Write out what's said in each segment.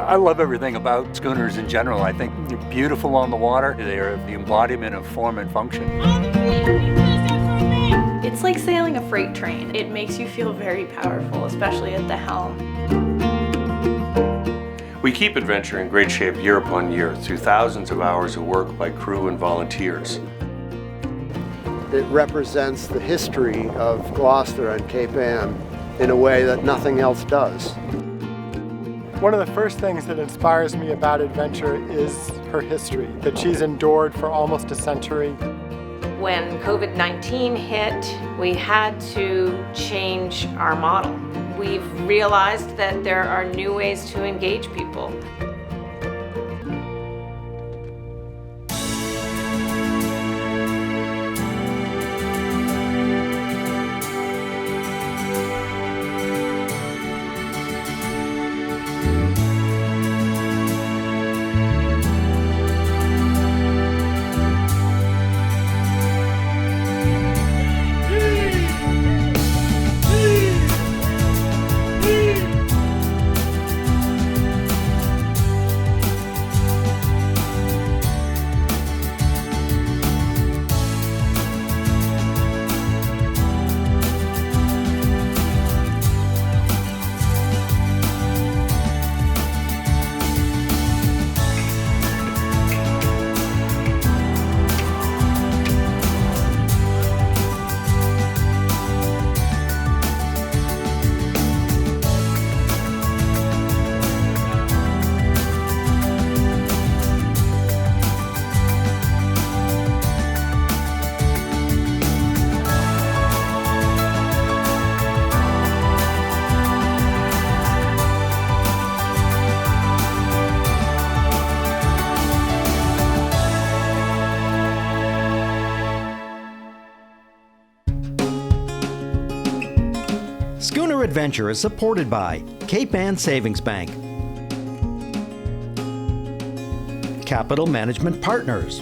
I love everything about schooners in general. I think they're beautiful on the water. They are the embodiment of form and function. It's like sailing a freight train. It makes you feel very powerful, especially at the helm. We keep Adventure in great shape year upon year through thousands of hours of work by crew and volunteers. It represents the history of Gloucester and Cape Ann in a way that nothing else does. One of the first things that inspires me about Adventure is her history, that she's endured for almost a century. When COVID-19 hit, we had to change our model. We've realized that there are new ways to engage people. Schooner Adventure is supported by Cape Ann Savings Bank, Capital Management Partners,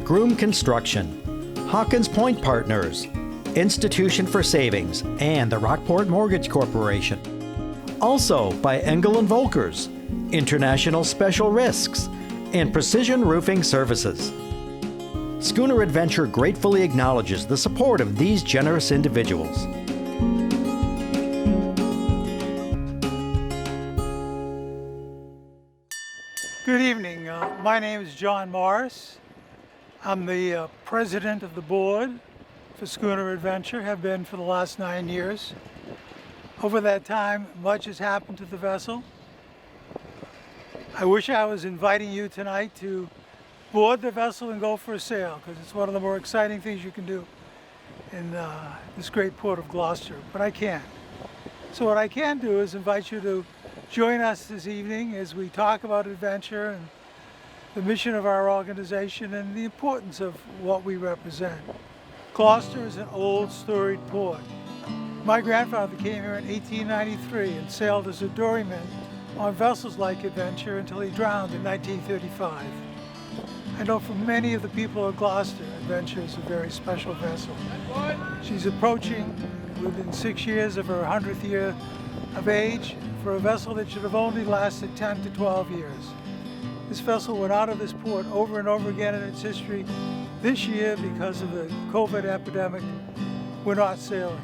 Groom Construction, Hawkins Point Partners, Institution for Savings, and the Rockport Mortgage Corporation. Also by Engel & Volkers, International Special Risks, and Precision Roofing Services. Schooner Adventure gratefully acknowledges the support of these generous individuals. Good evening. My name is John Morris. I'm the president of the board for Schooner Adventure, have been for the last 9 years. Over that time, much has happened to the vessel. I wish I was inviting you tonight to board the vessel and go for a sail, because it's one of the more exciting things you can do in this great port of Gloucester, but I can't. So what I can do is invite you to join us this evening as we talk about adventure and the mission of our organization and the importance of what we represent. Gloucester is an old, storied port. My grandfather came here in 1893 and sailed as a doryman on vessels like Adventure until he drowned in 1935. I know for many of the people of Gloucester, Adventure is a very special vessel. She's approaching within 6 years of her 100th year of age for a vessel that should have only lasted 10 to 12 years. This vessel went out of this port over and over again in its history. This year, because of the COVID epidemic, we're not sailing.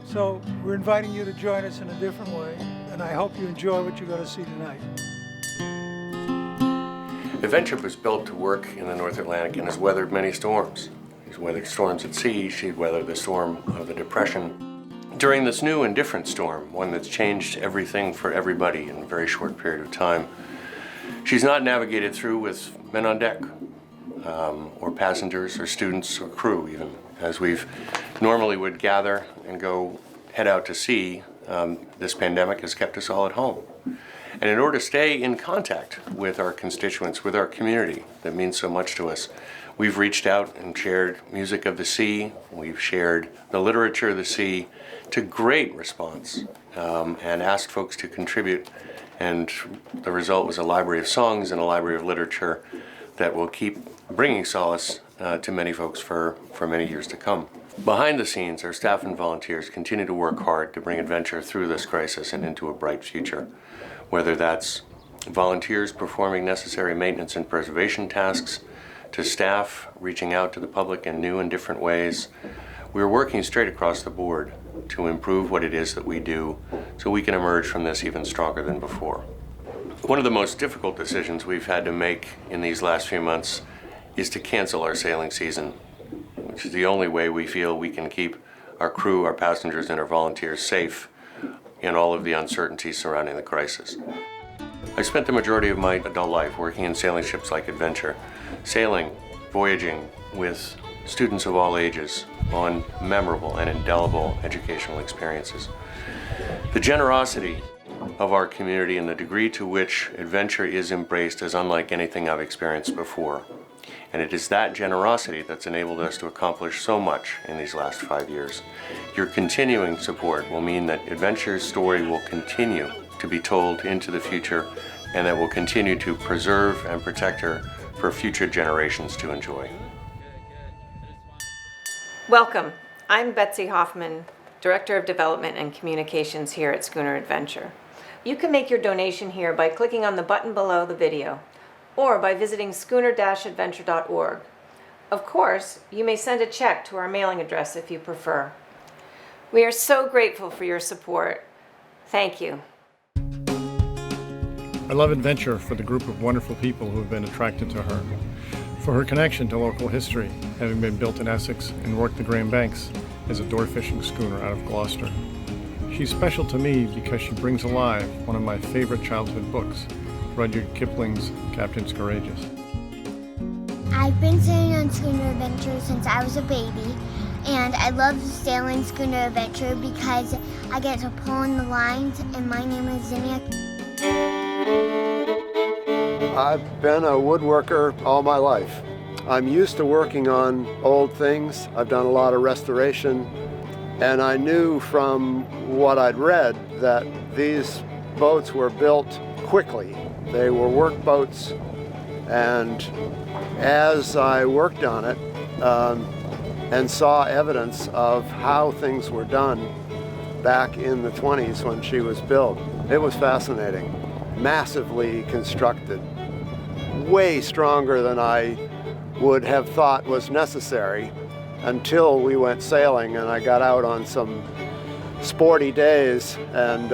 So we're inviting you to join us in a different way, and I hope you enjoy what you're going to see tonight. Adventure was built to work in the North Atlantic and has weathered many storms. She's weathered storms at sea, she'd weathered the storm of the Depression. During this new and different storm, one that's changed everything for everybody in a very short period of time, she's not navigated through with men on deck, or passengers, or students, or crew even. As we've normally would gather and go head out to sea, this pandemic has kept us all at home. And in order to stay in contact with our constituents, with our community that means so much to us, we've reached out and shared music of the sea, we've shared the literature of the sea to great response, and asked folks to contribute. And the result was a library of songs and a library of literature that will keep bringing solace to many folks for many years to come. Behind the scenes, our staff and volunteers continue to work hard to bring Adventure through this crisis and into a bright future, whether that's volunteers performing necessary maintenance and preservation tasks, to staff reaching out to the public in new and different ways. We're working straight across the board to improve what it is that we do so we can emerge from this even stronger than before. One of the most difficult decisions we've had to make in these last few months is to cancel our sailing season, which is the only way we feel we can keep our crew, our passengers, and our volunteers safe in all of the uncertainties surrounding the crisis. I spent the majority of my adult life working in sailing ships like Adventure, sailing, voyaging with students of all ages on memorable and indelible educational experiences. The generosity of our community and the degree to which adventure is embraced is unlike anything I've experienced before. And it is that generosity that's enabled us to accomplish so much in these last 5 years. Your continuing support will mean that Adventure's story will continue to be told into the future, and that will continue to preserve and protect her for future generations to enjoy. Welcome. I'm Betsy Hoffman, Director of Development and Communications here at Schooner Adventure. You can make your donation here by clicking on the button below the video, or by visiting schooner-adventure.org. Of course, you may send a check to our mailing address if you prefer. We are so grateful for your support. Thank you. I love Adventure for the group of wonderful people who have been attracted to her, for her connection to local history, having been built in Essex and worked the Grand Banks as a door fishing schooner out of Gloucester. She's special to me because she brings alive one of my favorite childhood books, Rudyard Kipling's Captain's Courageous. I've been sailing on Schooner Adventure since I was a baby, and I love sailing Schooner Adventure because I get to pull in the lines, and my name is Zinnia. I've been a woodworker all my life. I'm used to working on old things. I've done a lot of restoration, and I knew from what I'd read that these boats were built quickly. They were work boats, and as I worked on it and saw evidence of how things were done back in the 20s when she was built, it was fascinating. Massively constructed, way stronger than I would have thought was necessary until we went sailing and I got out on some sporty days, and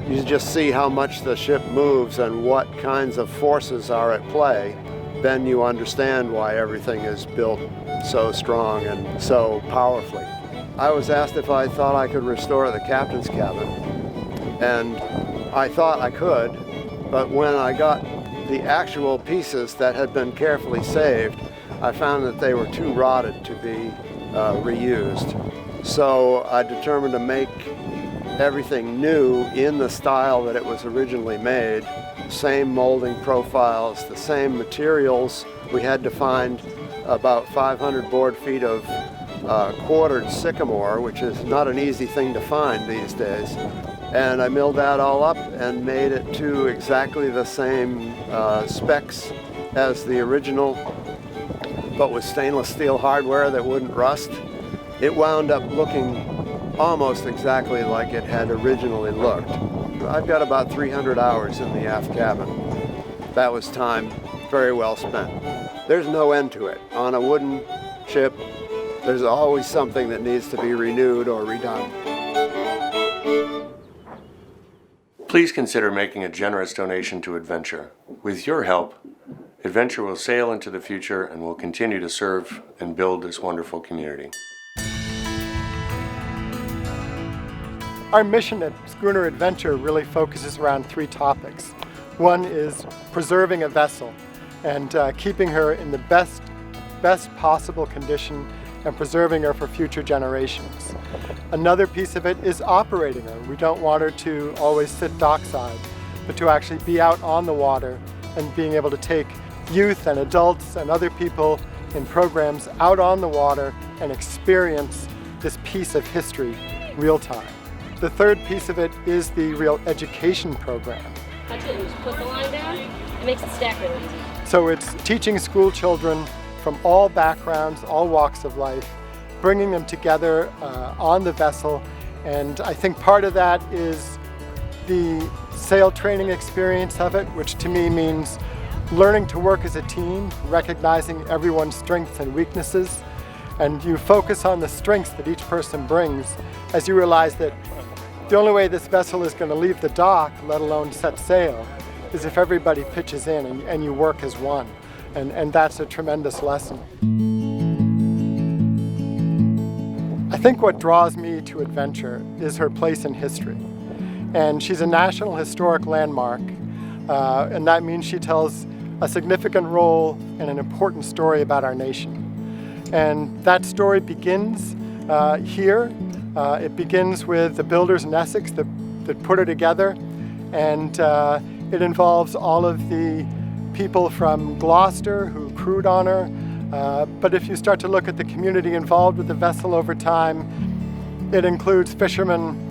you just see how much the ship moves and what kinds of forces are at play. Then you understand why everything is built so strong and so powerfully. I was asked if I thought I could restore the captain's cabin, and I thought I could, but when I got the actual pieces that had been carefully saved, I found that they were too rotted to be reused. So I determined to make everything new in the style that it was originally made. Same molding profiles, the same materials. We had to find about 500 board feet of quartered sycamore, which is not an easy thing to find these days. And I milled that all up and made it to exactly the same specs as the original, but with stainless steel hardware that wouldn't rust. It wound up looking almost exactly like it had originally looked. I've got about 300 hours in the aft cabin. That was time very well spent. There's no end to it. On a wooden ship, there's always something that needs to be renewed or redone. Please consider making a generous donation to Adventure. With your help, Adventure will sail into the future and will continue to serve and build this wonderful community. Our mission at Schooner Adventure really focuses around 3 topics. One is preserving a vessel and keeping her in the best possible condition and preserving her for future generations. Another piece of it is operating her. We don't want her to always sit dockside, but to actually be out on the water and being able to take youth and adults and other people in programs out on the water and experience this piece of history real time. The third piece of it is the real education program. Touch it and just put the line down. It makes it stack really easy. So it's teaching school children from all backgrounds, all walks of life, bringing them together on the vessel. And I think part of that is the sail training experience of it, which to me means learning to work as a team, recognizing everyone's strengths and weaknesses, and you focus on the strengths that each person brings as you realize that the only way this vessel is going to leave the dock, let alone set sail, is if everybody pitches in and you work as one. And that's a tremendous lesson. I think what draws me to Adventure is her place in history. And she's a National Historic Landmark, and that means she tells a significant role and an important story about our nation. And that story begins here. It begins with the builders in Essex that put her together, and it involves all of the people from Gloucester who crewed on her. But if you start to look at the community involved with the vessel over time, it includes fishermen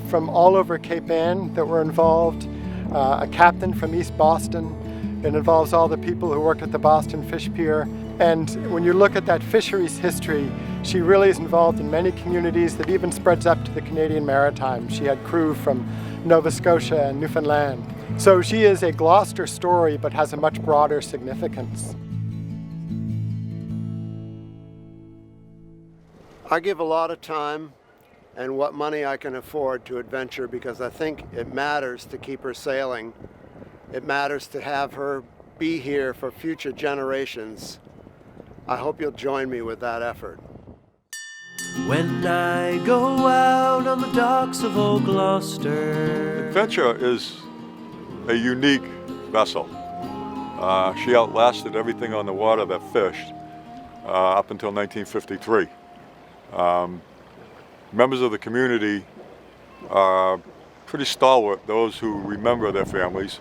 from all over Cape Ann that were involved, a captain from East Boston. It involves all the people who worked at the Boston Fish Pier. And when you look at that fisheries history, she really is involved in many communities that even spreads up to the Canadian Maritime. She had crew from Nova Scotia and Newfoundland. So she is a Gloucester story, but has a much broader significance. I give a lot of time and what money I can afford to Adventure because I think it matters to keep her sailing. It matters to have her be here for future generations. I hope you'll join me with that effort. When I go out on the docks of old Gloucester. Adventure is a unique vessel. She outlasted everything on the water that fished up until 1953. Members of the community are pretty stalwart, those who remember their families,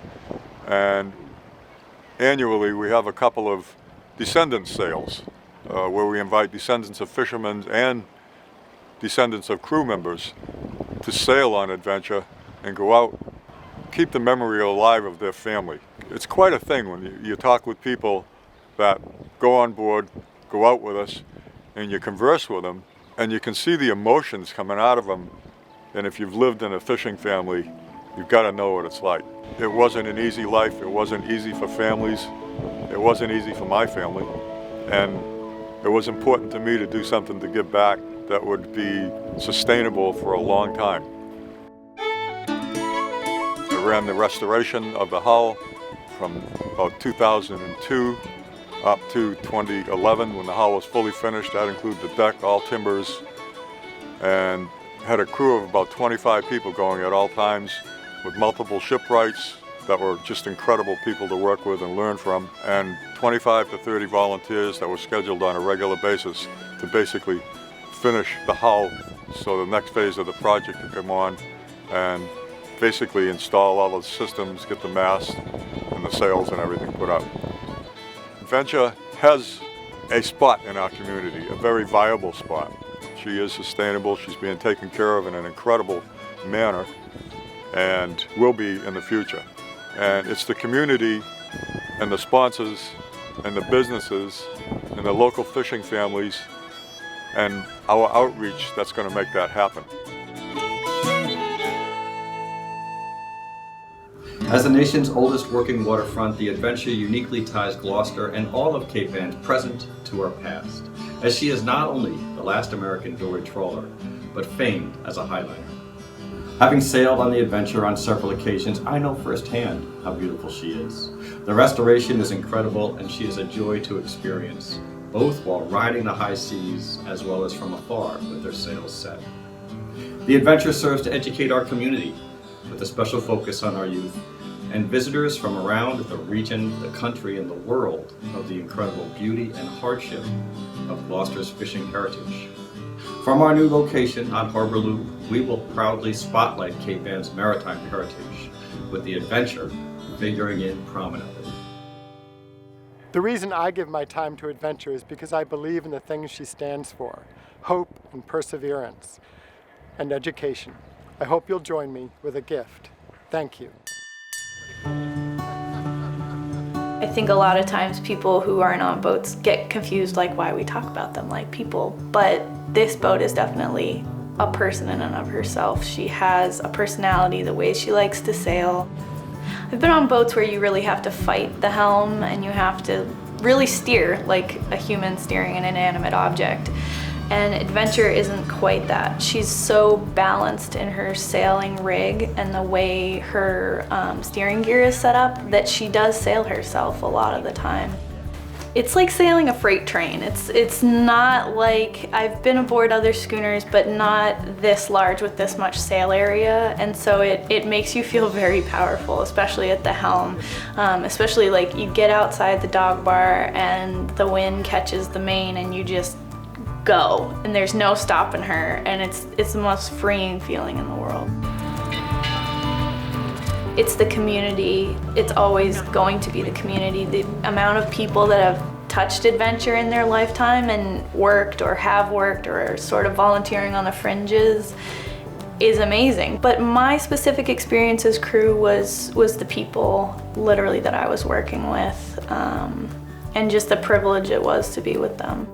and annually we have a couple of descendant sails where we invite descendants of fishermen and descendants of crew members to sail on Adventure and go out, keep the memory alive of their family. It's quite a thing when you talk with people that go on board, go out with us, and you converse with them, and you can see the emotions coming out of them. And if you've lived in a fishing family, you've got to know what it's like. It wasn't an easy life. It wasn't easy for families. It wasn't easy for my family. And it was important to me to do something to give back that would be sustainable for a long time. I ran the restoration of the hull from about 2002 up to 2011 when the hull was fully finished. That included the deck, all timbers, and had a crew of about 25 people going at all times with multiple shipwrights that were just incredible people to work with and learn from, and 25 to 30 volunteers that were scheduled on a regular basis to basically finish the hull so the next phase of the project could come on and basically install all the systems, get the mast and the sails and everything put up. Adventure has a spot in our community, a very viable spot. She is sustainable, she's being taken care of in an incredible manner and will be in the future. And it's the community and the sponsors and the businesses and the local fishing families and our outreach that's going to make that happen. As the nation's oldest working waterfront, the Adventure uniquely ties Gloucester and all of Cape Ann's present to our past, as she is not only the last American dory trawler, but famed as a highliner. Having sailed on the Adventure on several occasions, I know firsthand how beautiful she is. The restoration is incredible and she is a joy to experience, both while riding the high seas as well as from afar with their sails set. The Adventure serves to educate our community with a special focus on our youth and visitors from around the region, the country, and the world of the incredible beauty and hardship of Gloucester's fishing heritage. From our new location on Harbor Loop, we will proudly spotlight Cape Ann's maritime heritage with the Adventure figuring in prominently. The reason I give my time to Adventure is because I believe in the things she stands for: hope and perseverance and education. I hope you'll join me with a gift. Thank you. I think a lot of times people who aren't on boats get confused like why we talk about them like people, but this boat is definitely a person in and of herself. She has a personality, the way she likes to sail. I've been on boats where you really have to fight the helm and you have to really steer like a human steering an inanimate object. And Adventure isn't quite that. She's so balanced in her sailing rig and the way her steering gear is set up that she does sail herself a lot of the time. It's like sailing a freight train. It's not like, I've been aboard other schooners, but not this large with this much sail area, and so it makes you feel very powerful, especially at the helm. Especially like you get outside the dog bar and the wind catches the main and you just go, and there's no stopping her, and it's the most freeing feeling in the world. It's the community. It's always going to be the community. The amount of people that have touched Adventure in their lifetime and worked or have worked or are sort of volunteering on the fringes is amazing. But my specific experience as crew was the people literally that I was working with, and just the privilege it was to be with them.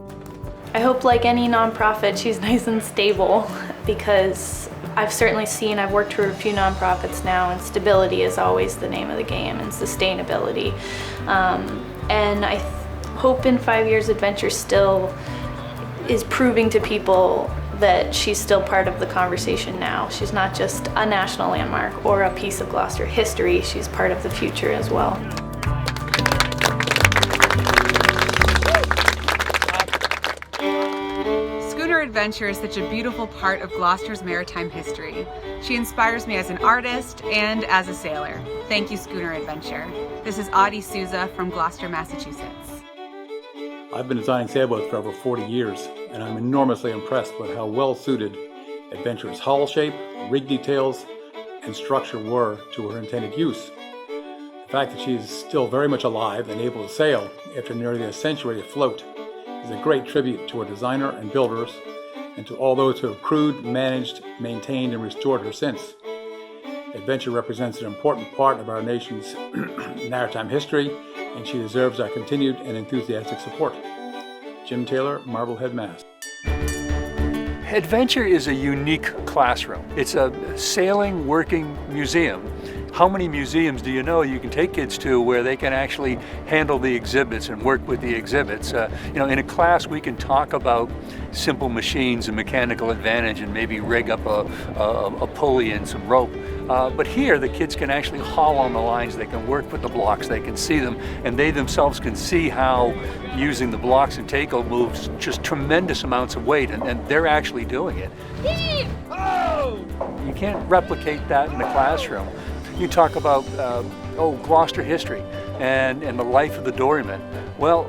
I hope, like any nonprofit, she's nice and stable, because I've certainly seen, I've worked for a few nonprofits now, and stability is always the name of the game, and sustainability. And I hope in 5 years Adventure still is proving to people that she's still part of the conversation now. She's not just a national landmark or a piece of Gloucester history, she's part of the future as well. Schooner Adventure is such a beautiful part of Gloucester's maritime history. She inspires me as an artist and as a sailor. Thank you, Schooner Adventure. This is Audie Souza from Gloucester, Massachusetts. I've been designing sailboats for over 40 years, and I'm enormously impressed with how well suited Adventure's hull shape, rig details, and structure were to her intended use. The fact that she is still very much alive and able to sail after nearly a century afloat is a great tribute to her designer and builders, and to all those who have crewed, managed, maintained, and restored her since. Adventure represents an important part of our nation's maritime history, and she deserves our continued and enthusiastic support. Jim Taylor, Marblehead, Mass. Adventure is a unique classroom. It's a sailing working museum. How many museums do you know you can take kids to where they can actually handle the exhibits and work with the exhibits? In a class we can talk about simple machines and mechanical advantage and maybe rig up a pulley and some rope. But here the kids can actually haul on the lines, they can work with the blocks, they can see them, and they themselves can see how using the blocks and tackle moves just tremendous amounts of weight, and they're actually doing it. You can't replicate that in the classroom. You talk about Gloucester history and the life of the doryman. Well,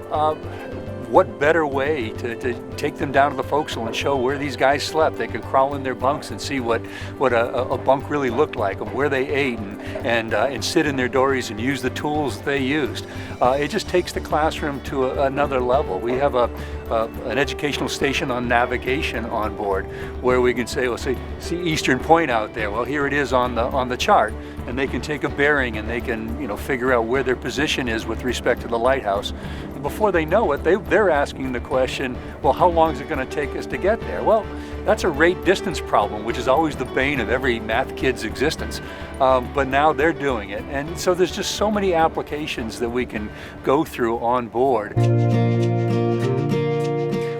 what better way to take them down to the forecastle and show where these guys slept? They could crawl in their bunks and see what a bunk really looked like, and where they ate, and sit in their dories and use the tools they used. It just takes the classroom to another level. We have an educational station on navigation on board, where we can say, well, see Eastern Point out there. Well, here it is on the chart, and they can take a bearing and they can figure out where their position is with respect to the lighthouse. And before they know it, they're asking the question, well, how long is it going to take us to get there? Well, that's a rate distance problem, which is always the bane of every math kid's existence. But now they're doing it, and so there's just so many applications that we can go through on board.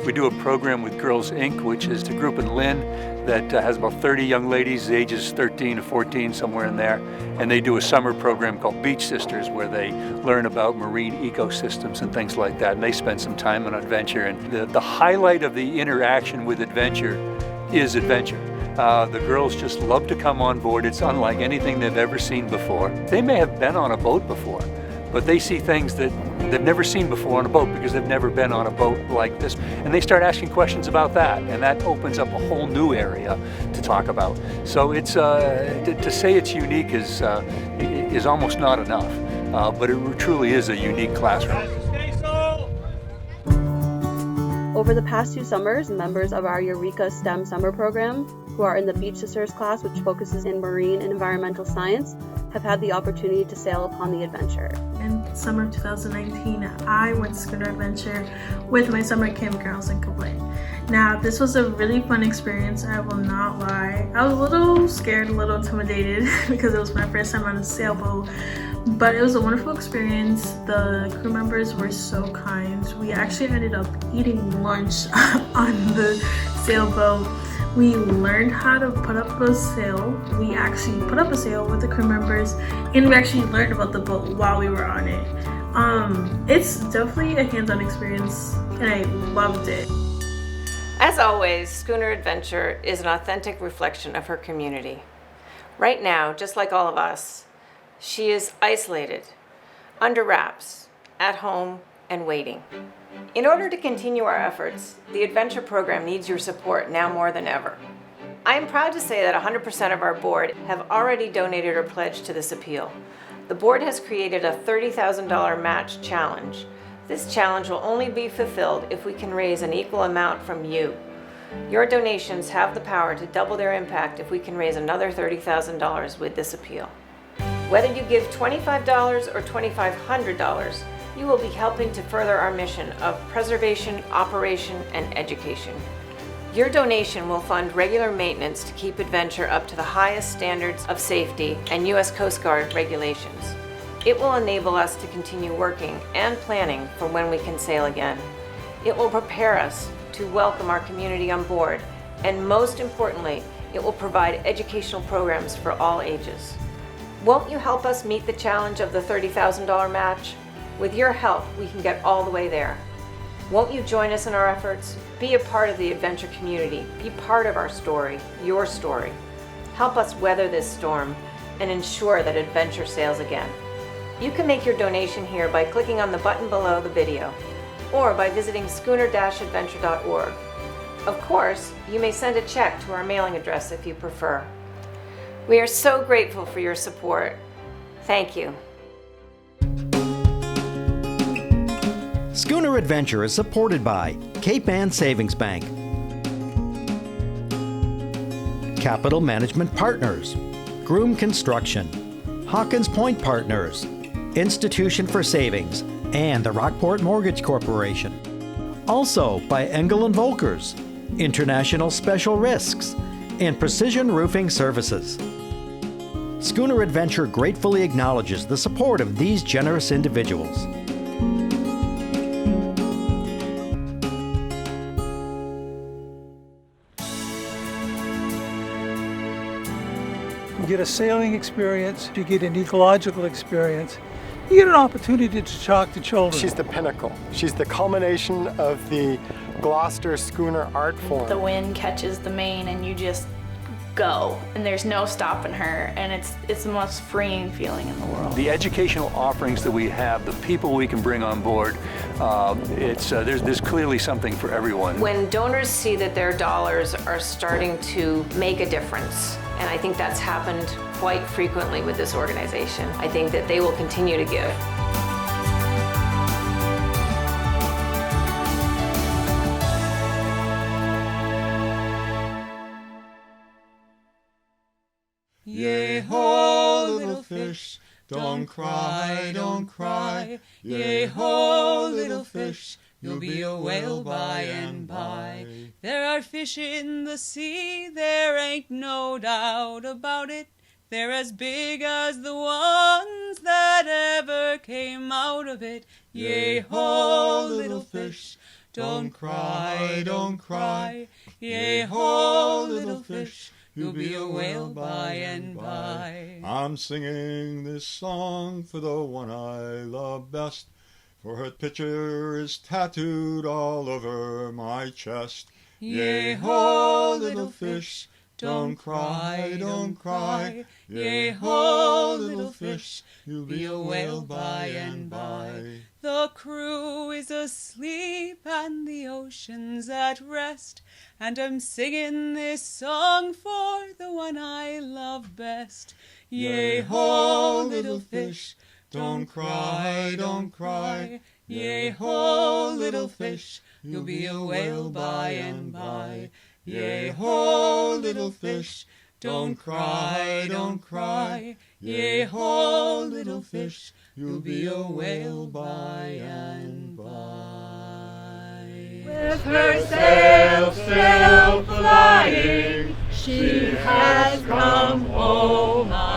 We do a program with Girls Inc., which is a group in Lynn that has about 30 young ladies, ages 13 to 14, somewhere in there. And they do a summer program called Beach Sisters, where they learn about marine ecosystems and things like that. And they spend some time on Adventure. And the highlight of the interaction with Adventure is Adventure. The girls just love to come on board. It's unlike anything they've ever seen before. They may have been on a boat before, but they see things that they've never seen before on a boat because they've never been on a boat like this. And they start asking questions about that, and that opens up a whole new area to talk about. So it's to say it's unique is almost not enough, but it truly is a unique classroom. Over the past 2 summers, members of our Eureka STEM summer program, who are in the Beach Sisters class, which focuses in marine and environmental science, have had the opportunity to sail upon the adventure. In summer of 2019, I went to Schooner Adventure with my summer camp girls in Kabul. Now, this was a really fun experience, I will not lie. I was a little scared, a little intimidated because it was my first time on a sailboat, but it was a wonderful experience. The crew members were so kind. We actually ended up eating lunch on the sailboat. We learned how to put up a sail. We actually put up a sail with the crew members, and we actually learned about the boat while we were on it. It's definitely a hands-on experience, and I loved it. As always, Schooner Adventure is an authentic reflection of her community. Right now, just like all of us, she is isolated, under wraps, at home, and waiting. In order to continue our efforts, the Adventure program needs your support now more than ever. I am proud to say that 100% of our board have already donated or pledged to this appeal. The board has created a $30,000 match challenge. This challenge will only be fulfilled if we can raise an equal amount from you. Your donations have the power to double their impact if we can raise another $30,000 with this appeal. Whether you give $25 or $2,500, you will be helping to further our mission of preservation, operation, and education. Your donation will fund regular maintenance to keep Adventure up to the highest standards of safety and U.S. Coast Guard regulations. It will enable us to continue working and planning for when we can sail again. It will prepare us to welcome our community on board, and most importantly, it will provide educational programs for all ages. Won't you help us meet the challenge of the $30,000 match? With your help, we can get all the way there. Won't you join us in our efforts? Be a part of the Adventure community. Be part of our story, your story. Help us weather this storm and ensure that Adventure sails again. You can make your donation here by clicking on the button below the video or by visiting schooner-adventure.org. Of course, you may send a check to our mailing address if you prefer. We are so grateful for your support. Thank you. Schooner Adventure is supported by Cape Ann Savings Bank, Capital Management Partners, Groom Construction, Hawkins Point Partners, Institution for Savings, and the Rockport Mortgage Corporation. Also by Engel & Volkers, International Special Risks, and Precision Roofing Services. Schooner Adventure gratefully acknowledges the support of these generous individuals. You get a sailing experience, you get an ecological experience, you get an opportunity to talk to children. She's the pinnacle. She's the culmination of the Gloucester schooner art form. The wind catches the main and you just go, and there's no stopping her, and it's the most freeing feeling in the world. The educational offerings that we have, the people we can bring on board, there's clearly something for everyone. When donors see that their dollars are starting to make a difference, and I think that's happened quite frequently with this organization, I think that they will continue to give. Yea-ho, little fish, don't cry, don't cry. Yea-ho, little fish, you'll be a whale by and by. There are fish in the sea, there ain't no doubt about it. They're as big as the ones that ever came out of it. Yea-ho, little fish, don't cry, don't cry. Yea-ho, little fish, you'll be a whale by and by. I'm singing this song for the one I love best, for her picture is tattooed all over my chest. Yea-ho, little fish, don't cry, don't cry. Yea-ho, little fish, you'll be a whale by and by. The crew is asleep and the ocean's at rest, and I'm singing this song for the one I love best. Yea-ho, little fish, don't cry, don't cry. Yea-ho, little fish, you'll be a whale by and by. Yea-ho, little fish, Don't cry, yea ho, little fish, you'll be a whale by and by. With her sails still flying, she has come home.